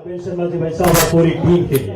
राघवेंद्र शर्मा जी भाई साहब और पूरी टीम के लिए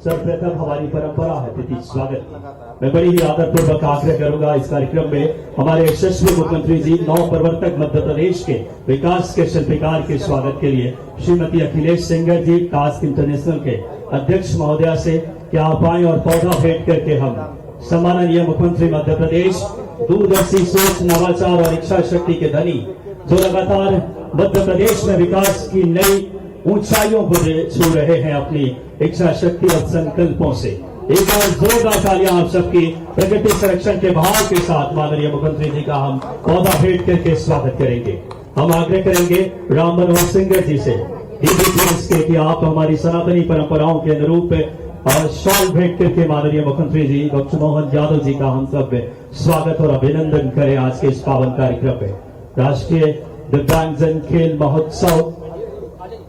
सर्वप्रथम हमारी परंपरा है अतिथि स्वागत। मैं बड़ी ही आदरपूर्वक आग्रह करूंगा इस कार्यक्रम में हमारे यशस्वी मुख्यमंत्री जी नव प्रवर्तक मध्य प्रदेश के विकास के शिल्पकार के स्वागत के लिए श्रीमती अखिलेश सेंगर जी टास्क इंटरनेशनल के अध्यक्ष महोदया से क्या आप आए और पौधा भेंट करके हम सम्माननीय मुख्यमंत्री मध्य प्रदेश दूरदर्शी सोच नवाचार और इच्छा शक्ति के धनी जो लगातार मध्य प्रदेश में विकास की नई ऊंचाइयों को छू रहे हैं अपनी इच्छा शक्ति और संकल्पों से। एक बार जोरदार तालियां आप सबकी प्रगति संरक्षण के भाव के साथ माननीय मुख्यमंत्री जी का हम पौधा भेंट करके स्वागत करेंगे। हम आग्रह करेंगे राम मनोहर सिंह जी से के कि आप हमारी सनातनी परंपराओं के अनुरूप और शॉल भेंट करके माननीय मुख्यमंत्री जी डॉक्टर मोहन यादव जी का हम सब स्वागत और अभिनंदन करें आज के इस पावन कार्यक्रम में। राष्ट्रीय दिव्यांगजन खेल महोत्सव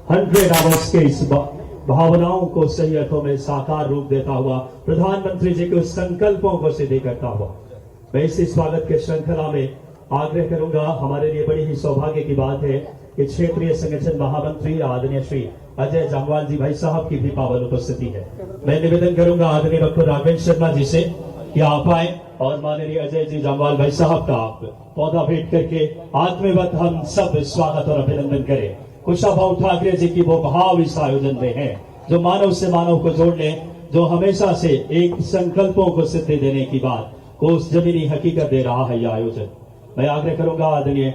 100 आवर्स के इस भावनाओं को सही अर्थों में साकार रूप देता हुआ प्रधानमंत्री जी के संकल्पों को सिद्ध करता हुआ मैं इसी स्वागत के श्रृंखला में आग्रह करूंगा। हमारे लिए बड़ी ही सौभाग्य की बात है कि क्षेत्रीय संगठन महामंत्री आदरणीय श्री अजय जामवाल जी भाई साहब की भी पावन उपस्थिति है। मैं निवेदन करूंगा आदरणीय डॉक्टर राघवेंद्र शर्मा जी से कि आप आए और माननीय अजय जी जामवाल भाई साहब का आप पौधा भेंट करके आत्मवत हम सब स्वागत और अभिनंदन करें। कुशाभाऊ ठाकरे जी की वो भाव इस आयोजन में है जो मानव से मानव को जोड़ने, जो हमेशा से एक संकल्पों को सिद्धि देने की बात को उस जमीनी हकीकत दे रहा है यह आयोजन। मैं आग्रह करूंगा आदरणीय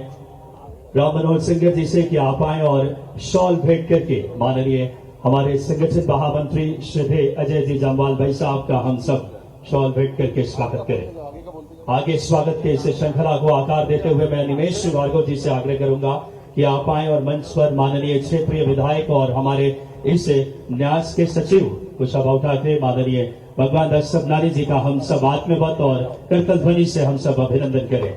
राम मनोहर सिंह जी से कि आप आए और शॉल भेंट करके माननीय हमारे संगठन महामंत्री श्री अजय जी जामवाल भाई साहब का हम सब शॉल भेंट करके स्वागत करें। आगे स्वागत के इस श्रृंखला को आकार देते हुए मैं निमेश भार्गव जी से आग्रह करूंगा कि आप आए और मंच पर माननीय क्षेत्रीय विधायक और हमारे इस न्यास के सचिव कुशाभाऊ ठाकरे माननीय भगवान दास सबनारी जी का हम सब आत्मवत और करतल ध्वनि से हम सब अभिनंदन करें।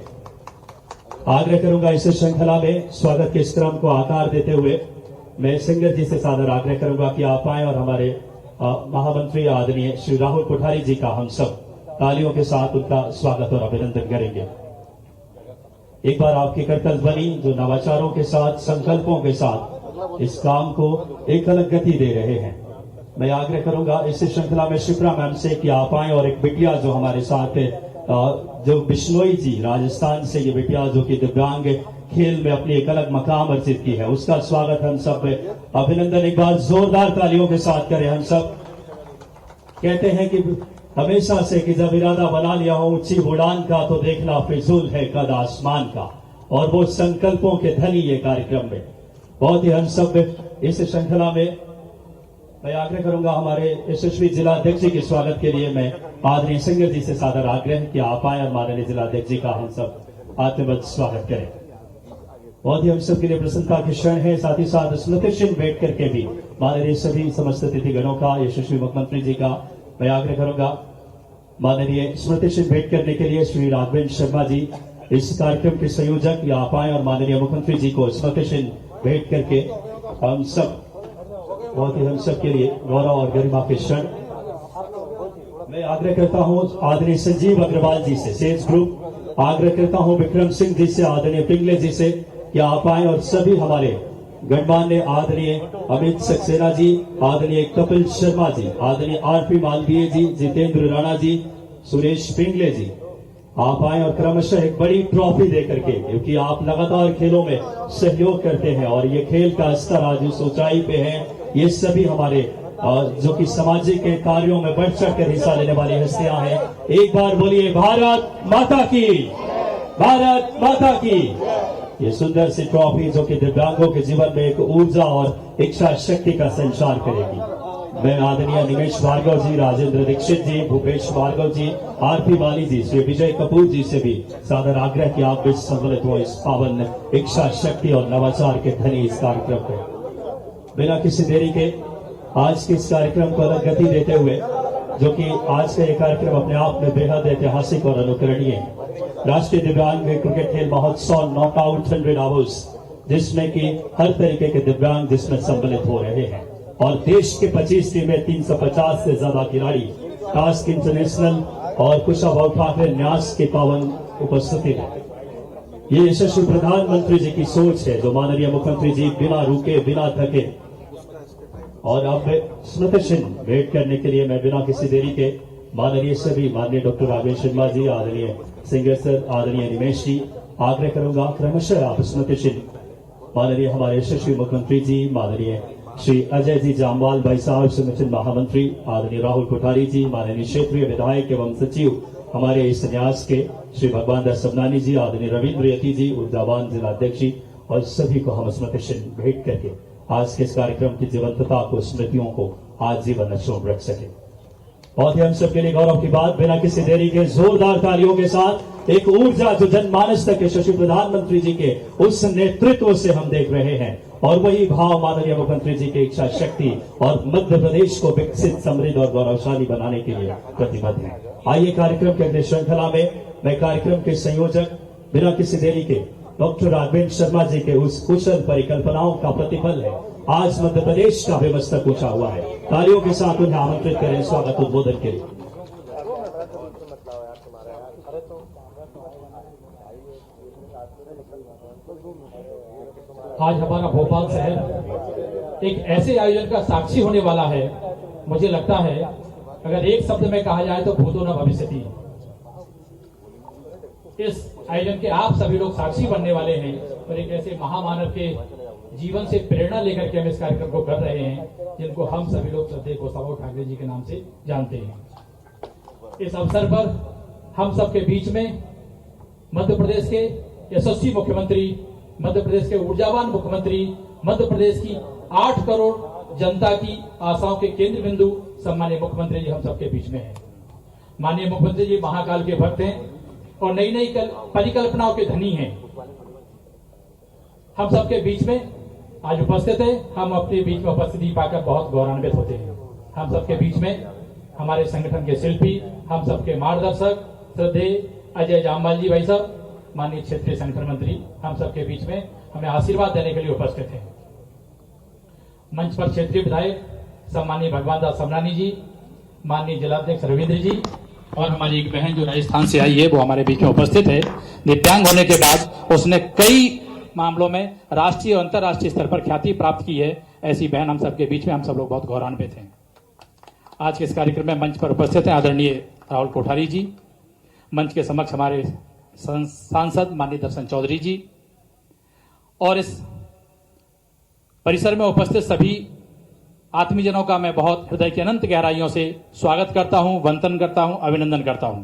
आग्रह करूंगा इस श्रृंखला में स्वागत के इस क्रम को आकार देते हुए मैं सिंगर जी से सादर आग्रह करूंगा कि आप आए और हमारे महामंत्री आदरणीय श्री राहुल कोठारी जी का हम सब तालियों के साथ उनका स्वागत और अभिनंदन करेंगे। एक बार आपकी करतल ध्वनि जो नवाचारों के साथ संकल्पों के साथ इस काम को एक अलग गति दे रहे हैं। मैं आग्रह करूंगा इस श्रृंखला में शिप्रा मैम से कि आप आए और एक बिटिया जो हमारे साथ जो बिश्नोई जी राजस्थान से ये बिटिया जो कि दिव्यांग खेल में अपनी एक अलग मकाम अर्जित की है उसका स्वागत हम सब अभिनंदन एक बार जोरदार तालियों के साथ करें। हम सब कहते हैं कि हमेशा से कि जब इरादा बना लिया हो ऊंची उड़ान का तो देखना फिजूल है कद आसमान का, और वो संकल्पों के धनी ये कार्यक्रम में बहुत ही हम सब इस श्रृंखला में मैं आग्रह करूंगा हमारे यशस्वी जिला अध्यक्ष जी के स्वागत के लिए मैं आदरणीय सिंगर जी से सादर आग्रह कि आप आए और माननीय जिला अध्यक्ष जी का हम सब आत्मवत स्वागत करें। बहुत ही हम सब के लिए प्रसन्नता के क्षण है। साथ ही साथ स्मृति चिन्ह भेंट करके भी माननीय सभी समस्त अतिथिगणों का यशस्वी मुख्यमंत्री जी का मैं आग्रह करूंगा माननीय स्मृति चिन्ह भेंट करने के लिए श्री राघवेंद्र शर्मा जी इस कार्यक्रम के संयोजक या आप आए और माननीय मुख्यमंत्री जी को स्मृति चिन्ह भेंट करके हम सब बहुत ही हम सब के लिए गौरव और गरिमा के क्षण। मैं आग्रह करता हूं आदरणीय संजीव अग्रवाल जी से सेल्स ग्रुप, आग्रह करता हूं विक्रम सिंह जी से, आदरणीय पिंगले जी से कि आप आए और सभी हमारे गणमान्य आदरणीय अमित सक्सेना जी, आदरणीय कपिल शर्मा जी, आदरणीय आरपी मालवीय जी, जितेंद्र राणा जी, सुरेश पिंगले जी, आप आए और क्रमशः एक बड़ी ट्रॉफी दे करके, क्योंकि आप लगातार खेलों में सहयोग करते हैं और ये खेल का स्तर आज उस ऊंचाई पे है। ये सभी हमारे जो कि सामाजिक कार्यों में बढ़ चढ़ कर हिस्सा लेने वाली हस्तियां हैं। एक बार बोलिए भारत माता की, भारत माता की। ये सुंदर सी ट्रॉफी जो कि दिव्यांगों के जीवन में एक ऊर्जा और इच्छा शक्ति का संचार करेगी। मैं आदरणीय निमेश भार्गव जी, राजेंद्र दीक्षित जी, भूपेश भार्गव जी, आरपी माली जी, श्री विजय कपूर जी से भी सादर आग्रह कि आप भी सम्मिलित हो इस पावन इच्छा शक्ति और नवाचार के धनी इस कार्यक्रम में। बिना किसी देरी के आज के इस कार्यक्रम को अलग गति देते हुए जो कि आज का ये कार्यक्रम अपने आप में बेहद ऐतिहासिक और अनुकरणीय है। राष्ट्रीय दिव्यांग क्रिकेट खेल महोत्सव नॉकआउट 100 आवर्स जिसमें कि हर तरीके के दिव्यांग जिसमें सम्मिलित हो रहे हैं और देश के 25 टीमें 350 से ज्यादा खिलाड़ी टास्क इंटरनेशनल और कुशाभाऊ ठाकरे न्यास की पावन उपस्थिति है। ये यशस्वी प्रधानमंत्री जी की सोच है जो माननीय मुख्यमंत्री जी बिना रुके बिना थके और अब स्मृति चिन्ह भेंट करने के लिए मैं बिना किसी देरी के माननीय सभी माननीय डॉक्टर राघवेंद्र शर्मा जी, आदरणीय सिंगर सर, आदरणीय निमेश जी, आग्रह करूंगा क्रमशः आप स्मृति चिन्ह माननीय हमारे यशस्वी मुख्यमंत्री जी, माननीय श्री अजय जी जामवाल भाई साहब, स्मृति चिन्ह महामंत्री आदरणीय राहुल कोठारी जी, माननीय क्षेत्रीय विधायक एवं सचिव हमारे इस न्यास के श्री भगवान दास सबनानी जी, आदरणीय रविंद्र यति जी, ऊर्जावान जिलाध्यक्ष जी, और सभी को हम स्मृति चिन्ह भेंट करके आज के इस कार्यक्रम की जीवंतता को, स्मृतियों को आजीवन अक्षुण्ण रख सके। बहुत ही हम सबके लिए गौरव की बात, बिना किसी देरी के जोरदार तालियों के साथ एक ऊर्जा जो जनमानस तक यशस्वी प्रधानमंत्री जी के उस नेतृत्व से हम देख रहे हैं, और वही भाव माननीय मुख्यमंत्री जी की इच्छा शक्ति और मध्य प्रदेश को विकसित, समृद्ध और गौरवशाली बनाने के लिए प्रतिबद्ध है। आइए कार्यक्रम के अगले श्रृंखला में मैं कार्यक्रम के संयोजक बिना किसी देरी के डॉक्टर राघवेंद्र शर्मा जी के उस कुशल परिकल्पनाओं का प्रतिफल है आज मध्य प्रदेश का भी मस्तक ऊंचा हुआ है। तालियों के साथ उन्हें आमंत्रित करें स्वागत उद्बोधन के लिए। आज हमारा भोपाल शहर एक ऐसे आयोजन का साक्षी होने वाला है। मुझे लगता है अगर एक शब्द में कहा जाए तो भूतो न भविष्यति। इस आयोजन के आप सभी लोग साक्षी बनने वाले हैं और एक ऐसे महामानव के जीवन से प्रेरणा लेकर के हम इस कार्यक्रम को कर रहे हैं, जिनको हम सभी लोग श्रद्धेय गोसाबाबू ठाकरे जी के नाम से जानते हैं। इस अवसर पर हम सबके बीच में मध्य प्रदेश के यशस्वी मुख्यमंत्री, मध्य प्रदेश के ऊर्जावान मुख्यमंत्री, मध्य प्रदेश की 8 करोड़ जनता की आशाओं के केंद्र बिंदु सम्मानीय मुख्यमंत्री जी हम सबके बीच में हैं। माननीय मुख्यमंत्री जी महाकाल के भक्त हैं और नई नई परिकल्पनाओं के धनी हैं। हम सबके बीच में आज उपस्थित है। हम अपने बीच में उपस्थिति पाकर बहुत गौरवान्वित होते हैं। हम सबके बीच में हमारे संगठन के शिल्पी, हम सबके मार्गदर्शक श्रद्धेय अजय जामवाल जी भाई साहब, माननीय क्षेत्रीय संगठन मंत्री, हम सबके बीच में हमें आशीर्वाद देने के लिए उपस्थित हैं। मंच पर क्षेत्रीय विधायक सम्मानीय भगवान दास सबनानी जी, माननीय जिलाध्यक्ष रविंद्र जी और हमारी एक बहन जो राजस्थान से आई है वो हमारे बीच में उपस्थित है। दिव्यांग होने के बाद उसने कई मामलों में राष्ट्रीय और अंतर्राष्ट्रीय स्तर पर ख्याति प्राप्त की है। ऐसी बहन हम सबके बीच में हम सब लोग बहुत गौरवान्वित हैं। आज के इस कार्यक्रम में मंच पर उपस्थित हैं आदरणीय राहुल कोठारी जी, मंच के समक्ष हमारे सांसद माननीय दर्शन चौधरी जी, और इस परिसर में उपस्थित सभी आत्मीजनों का मैं बहुत हृदय की अनंत गहराइयों से स्वागत करता हूं, वंदन करता हूं, अभिनंदन करता हूं।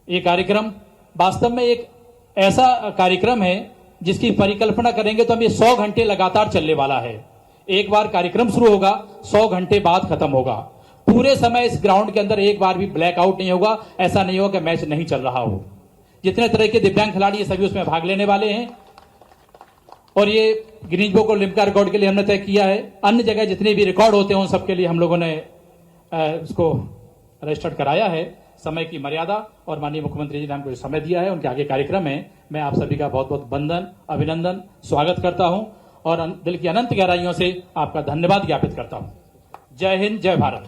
ये कार्यक्रम वास्तव में एक ऐसा कार्यक्रम है जिसकी परिकल्पना करेंगे तो हम ये 100 घंटे लगातार चलने वाला है। एक बार कार्यक्रम शुरू होगा, 100 घंटे बाद खत्म होगा। पूरे समय इस ग्राउंड के अंदर एक बार भी ब्लैकआउट नहीं होगा। ऐसा नहीं होगा कि मैच नहीं चल रहा हो। जितने तरह के दिव्यांग खिलाड़ी सभी उसमें भाग लेने वाले हैं और ये गिनीज बुक और लिम्का रिकॉर्ड के लिए हमने तय किया है। अन्य जगह जितने भी रिकॉर्ड होते हैं उन सबके लिए हम लोगों ने उसको रजिस्टर्ड कराया है। समय की मर्यादा और माननीय मुख्यमंत्री जी ने हमको समय दिया है, उनके आगे कार्यक्रम है। मैं आप सभी का बहुत बहुत वंदन, अभिनंदन, स्वागत करता हूं और दिल की अनंत गहराइयों से आपका धन्यवाद ज्ञापित करता हूं। जय हिंद, जय भारत।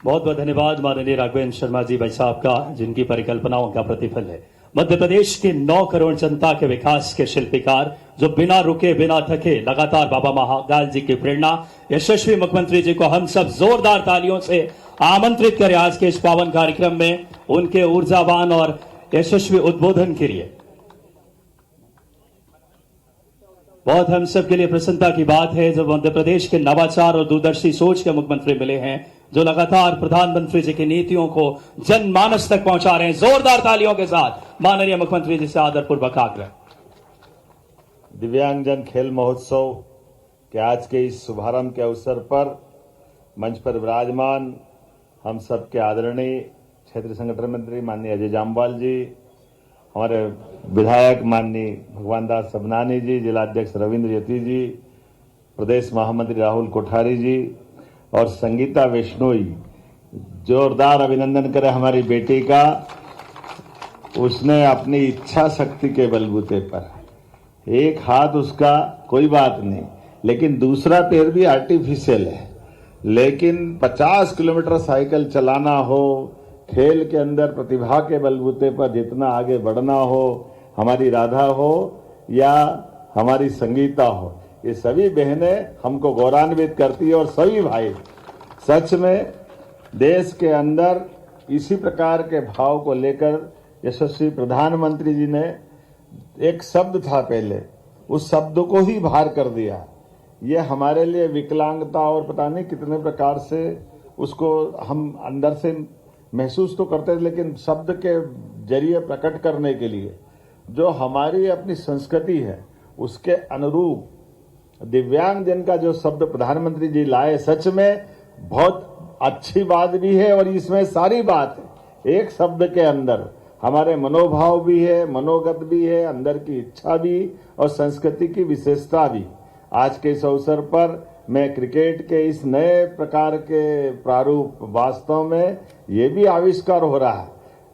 बहुत बहुत धन्यवाद माननीय राघवेंद्र शर्मा जी भाई साहब का, जिनकी परिकल्पनाओं का प्रतिफल है मध्य प्रदेश के 9 करोड़ जनता के विकास के शिल्पकार, जो बिना रुके बिना थके लगातार बाबा महाकाल जी की प्रेरणा, यशस्वी मुख्यमंत्री जी को हम सब जोरदार तालियों से आमंत्रित करें आज के इस पावन कार्यक्रम में उनके ऊर्जावान और यशस्वी उद्बोधन के लिए। बहुत हम सब के लिए प्रसन्नता की बात है जब मध्य प्रदेश के नवाचार और दूरदर्शी सोच के मुख्यमंत्री मिले हैं, जो लगातार प्रधानमंत्री जी की नीतियों को जनमानस तक पहुंचा रहे हैं। जोरदार तालियों के साथ माननीय मुख्यमंत्री जी से आदरपूर्वक आग्रह। दिव्यांगजन खेल महोत्सव के आज के इस शुभारंभ के अवसर पर मंच पर विराजमान हम सबके आदरणीय क्षेत्रीय संगठन मंत्री माननीय अजय जामवाल जी, हमारे विधायक माननीय भगवान दास सबनानी जी, जिलाध्यक्ष रविंद्र यति जी, प्रदेश महामंत्री राहुल कोठारी जी और संगीता विश्नोई, जोरदार अभिनंदन करें हमारी बेटी का। उसने अपनी इच्छा शक्ति के बलबूते पर, एक हाथ उसका कोई बात नहीं, लेकिन दूसरा पैर भी आर्टिफिशियल है, लेकिन 50 किलोमीटर साइकिल चलाना हो, खेल के अंदर प्रतिभा के बलबूते पर जितना आगे बढ़ना हो, हमारी राधा हो या हमारी संगीता हो, ये सभी बहनें हमको गौरवान्वित करती है और सभी भाई। सच में देश के अंदर इसी प्रकार के भाव को लेकर यशस्वी प्रधानमंत्री जी ने, एक शब्द था पहले, उस शब्द को ही बाहर कर दिया। ये हमारे लिए विकलांगता और पता नहीं कितने प्रकार से उसको हम अंदर से महसूस तो करते थे, लेकिन शब्द के जरिए प्रकट करने के लिए जो हमारी अपनी संस्कृति है उसके अनुरूप दिव्यांग जन का जो शब्द प्रधानमंत्री जी लाए, सच में बहुत अच्छी बात भी है और इसमें सारी बात है। एक शब्द के अंदर हमारे मनोभाव भी है, मनोगत भी है, अंदर की इच्छा भी और संस्कृति की विशेषता भी। आज के इस अवसर पर मैं क्रिकेट के इस नए प्रकार के प्रारूप, वास्तव में ये भी आविष्कार हो रहा है।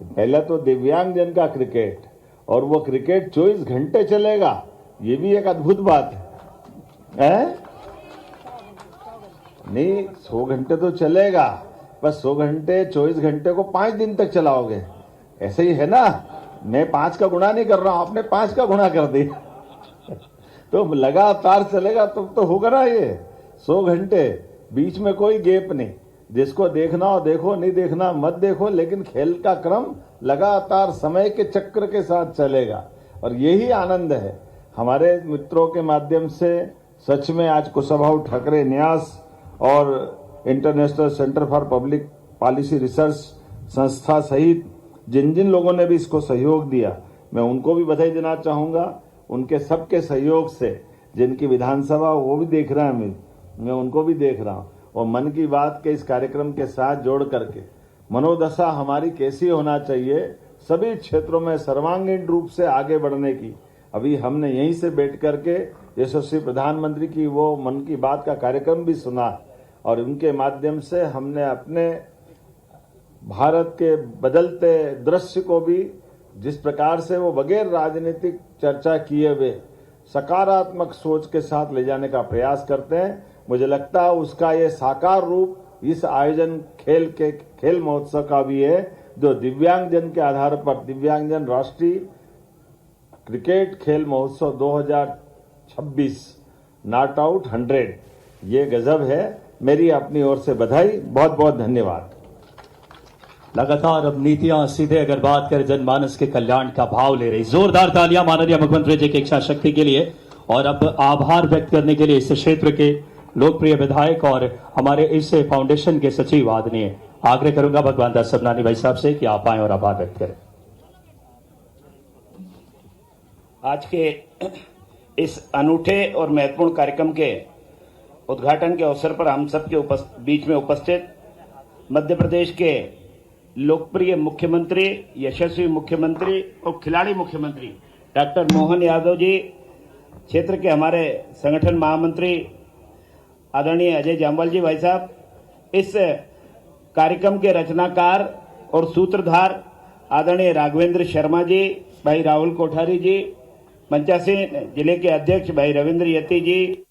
पहले तो दिव्यांग जन का क्रिकेट, और वो क्रिकेट 24 घंटे चलेगा, ये भी एक अद्भुत बात है? नहीं, 100 घंटे तो चलेगा, बस 100 घंटे 24 घंटे को 5 दिन तक चलाओगे, ऐसे ही है ना। मैं 5 का गुणा नहीं कर रहा हूं, आपने 5 का गुणा कर दिया तो लगातार चलेगा तो होगा ना ये 100 घंटे, बीच में कोई गैप नहीं। जिसको देखना हो देखो, नहीं देखना मत देखो, लेकिन खेल का क्रम लगातार समय के चक्र के साथ चलेगा और यही आनंद है। हमारे मित्रों के माध्यम से सच में आज कुशाभाऊ ठाकरे न्यास और international centre for public policy research संस्था सहित जिन जिन लोगों ने भी इसको सहयोग दिया, मैं उनको भी बधाई देना चाहूंगा। उनके सबके सहयोग से, जिनकी विधानसभा वो भी देख रहा है, मैं उनको भी देख रहा हूं, और मन की बात के इस कार्यक्रम के साथ जोड़ करके मनोदशा हमारी कैसी होना चाहिए सभी क्षेत्रों में सर्वांगीण रूप से आगे बढ़ने की। अभी हमने यहीं से बैठ करके यशस्वी प्रधानमंत्री की वो मन की बात का कार्यक्रम भी सुना और उनके माध्यम से हमने अपने भारत के बदलते दृश्य को भी, जिस प्रकार से वो बगैर राजनीतिक चर्चा किए हुए सकारात्मक सोच के साथ ले जाने का प्रयास करते हैं, मुझे लगता है उसका ये साकार रूप इस आयोजन खेल महोत्सव का भी है, जो दिव्यांगजन के आधार पर दिव्यांगजन राष्ट्रीय क्रिकेट खेल महोत्सव 2026 नॉट आउट 100, ये गजब है। मेरी अपनी ओर से बधाई, बहुत बहुत धन्यवाद। लगातार अब नीतियां सीधे अगर बात करें जनमानस के कल्याण का भाव ले रही। जोरदार तालियां माननीय मुख्यमंत्री जी की इच्छा शक्ति के लिए और अब आभार व्यक्त करने के लिए इस क्षेत्र के लोकप्रिय विधायक और हमारे इस फाउंडेशन के सचिव आदरणीय आग्रह करूंगा भगवान दास सबनानी भाई साहब से कि आप आए और आभार व्यक्त करें। आज के इस अनूठे और महत्वपूर्ण कार्यक्रम के उद्घाटन के अवसर पर हम सबके बीच में उपस्थित मध्य प्रदेश के लोकप्रिय मुख्यमंत्री, यशस्वी मुख्यमंत्री और खिलाड़ी मुख्यमंत्री डॉक्टर मोहन यादव जी, क्षेत्र के हमारे संगठन महामंत्री आदरणीय अजय जामवाल जी भाई साहब, इस कार्यक्रम के रचनाकार और सूत्रधार आदरणीय राघवेंद्र शर्मा जी, भाई राहुल कोठारी जी, पंचायत जिले के अध्यक्ष भाई रविंद्र यति जी,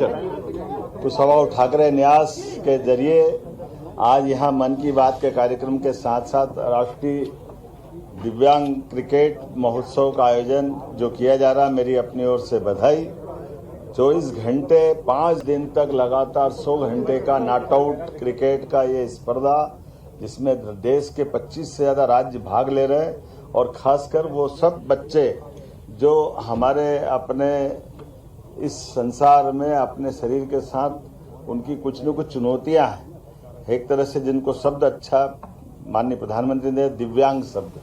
कुशवाहा ठाकरे न्यास के जरिए आज यहाँ मन की बात के कार्यक्रम के साथ साथ राष्ट्रीय दिव्यांग क्रिकेट महोत्सव का आयोजन जो किया जा रहा है, मेरी अपनी ओर से बधाई। 24 घंटे 5 दिन तक लगातार 100 घंटे का नॉट आउट क्रिकेट का ये स्पर्धा, जिसमें देश के 25 से ज्यादा राज्य भाग ले रहे हैं और खासकर वो सब बच्चे जो हमारे अपने इस संसार में अपने शरीर के साथ उनकी कुछ न कुछ चुनौतियां हैं, एक तरह से जिनको शब्द अच्छा माननीय प्रधानमंत्री ने दिव्यांग शब्द,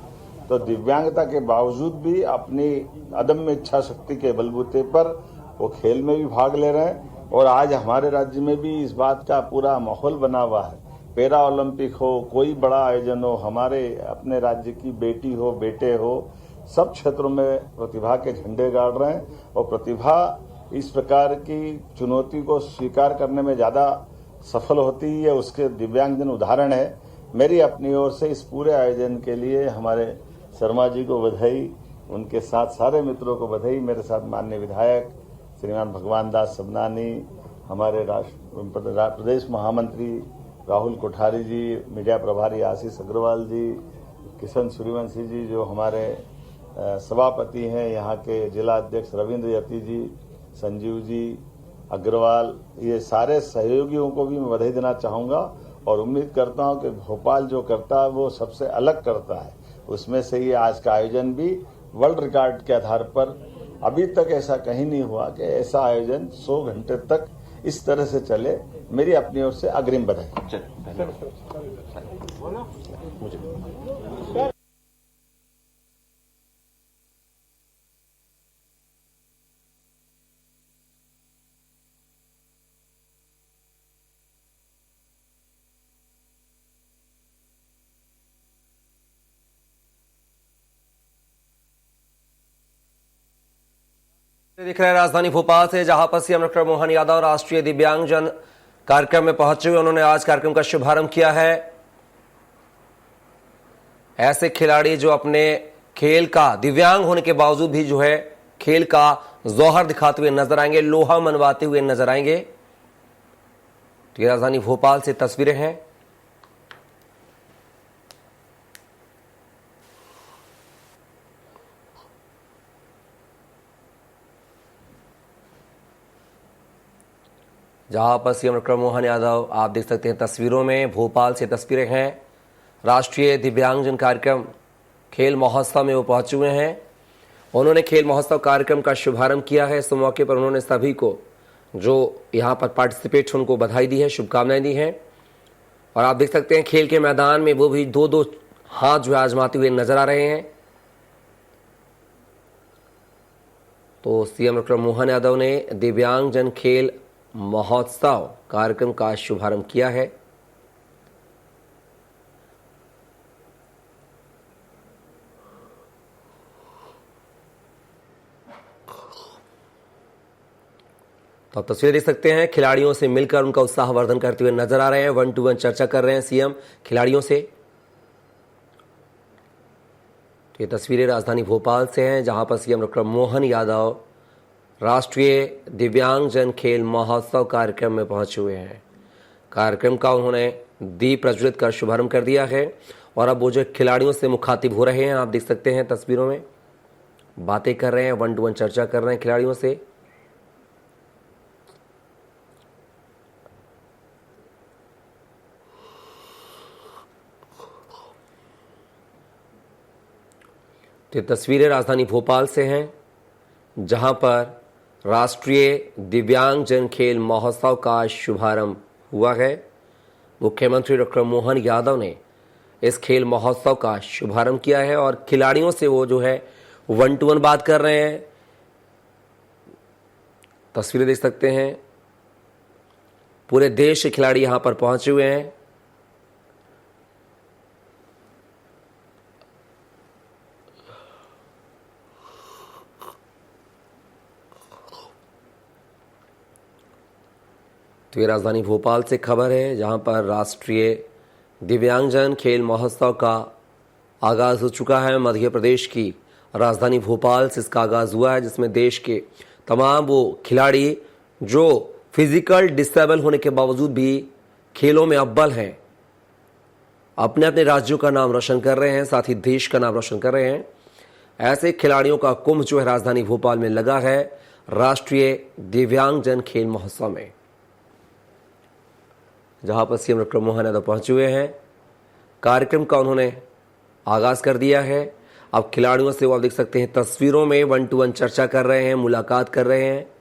तो दिव्यांगता के बावजूद भी अपनी अदम्य इच्छा शक्ति के बलबूते पर वो खेल में भी भाग ले रहे हैं। और आज हमारे राज्य में भी इस बात का पूरा माहौल बना हुआ है। पैरा ओलंपिक हो, कोई बड़ा आयोजन हो, हमारे अपने राज्य की बेटी हो बेटे हो, सब क्षेत्रों में प्रतिभा के झंडे गाड़ रहे हैं। और प्रतिभा इस प्रकार की चुनौती को स्वीकार करने में ज्यादा सफल होती है, उसके दिव्यांगजन उदाहरण है। मेरी अपनी ओर से इस पूरे आयोजन के लिए हमारे शर्मा जी को बधाई, उनके साथ सारे मित्रों को बधाई। मेरे साथ माननीय विधायक श्रीमान भगवान दास सबनानी, हमारे प्रदेश महामंत्री राहुल कोठारी जी, मीडिया प्रभारी आशीष अग्रवाल जी, किशन सूर्यवंशी जी जो हमारे सभापति हैं, यहाँ के जिला अध्यक्ष रविंद्र यति जी, संजीव जी अग्रवाल, ये सारे सहयोगियों को भी मैं बधाई देना चाहूंगा। और उम्मीद करता हूं कि भोपाल जो करता है वो सबसे अलग करता है। उसमें से ये आज का आयोजन भी वर्ल्ड रिकॉर्ड के आधार पर, अभी तक ऐसा कहीं नहीं हुआ कि ऐसा आयोजन 100 घंटे तक इस तरह से चले। मेरी अपनी ओर से अग्रिम बधाई। दिख रहा है राजधानी भोपाल से, जहां पर सीएम डॉक्टर मोहन यादव राष्ट्रीय दिव्यांगजन कार्यक्रम में पहुंचे हुए। उन्होंने आज कार्यक्रम का शुभारंभ किया है। ऐसे खिलाड़ी जो अपने खेल का, दिव्यांग होने के बावजूद भी जो है खेल का जौहर दिखाते हुए नजर आएंगे, लोहा मनवाते हुए नजर आएंगे। तो ये राजधानी भोपाल से तस्वीरें हैं। जहां पर सीएम डॉक्टर मोहन यादव, आप देख सकते हैं तस्वीरों में, भोपाल से तस्वीरें हैं। राष्ट्रीय दिव्यांगजन कार्यक्रम खेल महोत्सव में वो पहुंचे हुए हैं। उन्होंने खेल महोत्सव कार्यक्रम का शुभारंभ किया है। इस मौके पर उन्होंने सभी को जो यहां पर पार्टिसिपेट हैं उनको बधाई दी है, शुभकामनाएं दी हैं। और आप देख सकते हैं खेल के मैदान में वो भी 2-2 हाथ जो है आजमाते हुए नजर आ रहे हैं। तो सीएम डॉक्टर मोहन यादव ने दिव्यांगजन खेल महोत्सव कार्यक्रम का शुभारंभ किया है। तो आप तस्वीर देख सकते हैं, खिलाड़ियों से मिलकर उनका उत्साहवर्धन करते हुए नजर आ रहे हैं। 1-to-1 चर्चा कर रहे हैं सीएम खिलाड़ियों से। तो ये तस्वीरें राजधानी भोपाल से हैं, जहां पर सीएम डॉक्टर मोहन यादव राष्ट्रीय दिव्यांगजन खेल महोत्सव कार्यक्रम में पहुंचे हुए हैं। कार्यक्रम का उन्होंने दीप प्रज्वलित कर शुभारंभ कर दिया है। और अब वो जो खिलाड़ियों से मुखातिब हो रहे हैं, आप देख सकते हैं तस्वीरों में, बातें कर रहे हैं, 1-to-1 चर्चा कर रहे हैं खिलाड़ियों से। तो तस्वीरें राजधानी भोपाल से हैं, जहां पर राष्ट्रीय दिव्यांगजन खेल महोत्सव का शुभारंभ हुआ है। मुख्यमंत्री डॉक्टर मोहन यादव ने इस खेल महोत्सव का शुभारंभ किया है और खिलाड़ियों से वो जो है 1-to-1 बात कर रहे हैं। तस्वीरें देख सकते हैं, पूरे देश के खिलाड़ी यहां पर पहुंचे हुए हैं। तो ये राजधानी भोपाल से खबर है, जहां पर राष्ट्रीय दिव्यांगजन खेल महोत्सव का आगाज हो चुका है। मध्य प्रदेश की राजधानी भोपाल से इसका आगाज हुआ है, जिसमें देश के तमाम वो खिलाड़ी जो फिजिकल डिसेबल होने के बावजूद भी खेलों में अव्वल हैं, अपने अपने राज्यों का नाम रोशन कर रहे हैं, साथ ही देश का नाम रोशन कर रहे हैं। ऐसे खिलाड़ियों का कुंभ जो है राजधानी भोपाल में लगा है राष्ट्रीय दिव्यांगजन खेल महोत्सव में, जहां पर सीएम डॉक्टर मोहन यादव पहुंचे हुए हैं। कार्यक्रम का उन्होंने आगाज कर दिया है। अब खिलाड़ियों से वो आप देख सकते हैं तस्वीरों में 1-to-1 चर्चा कर रहे हैं, मुलाकात कर रहे हैं।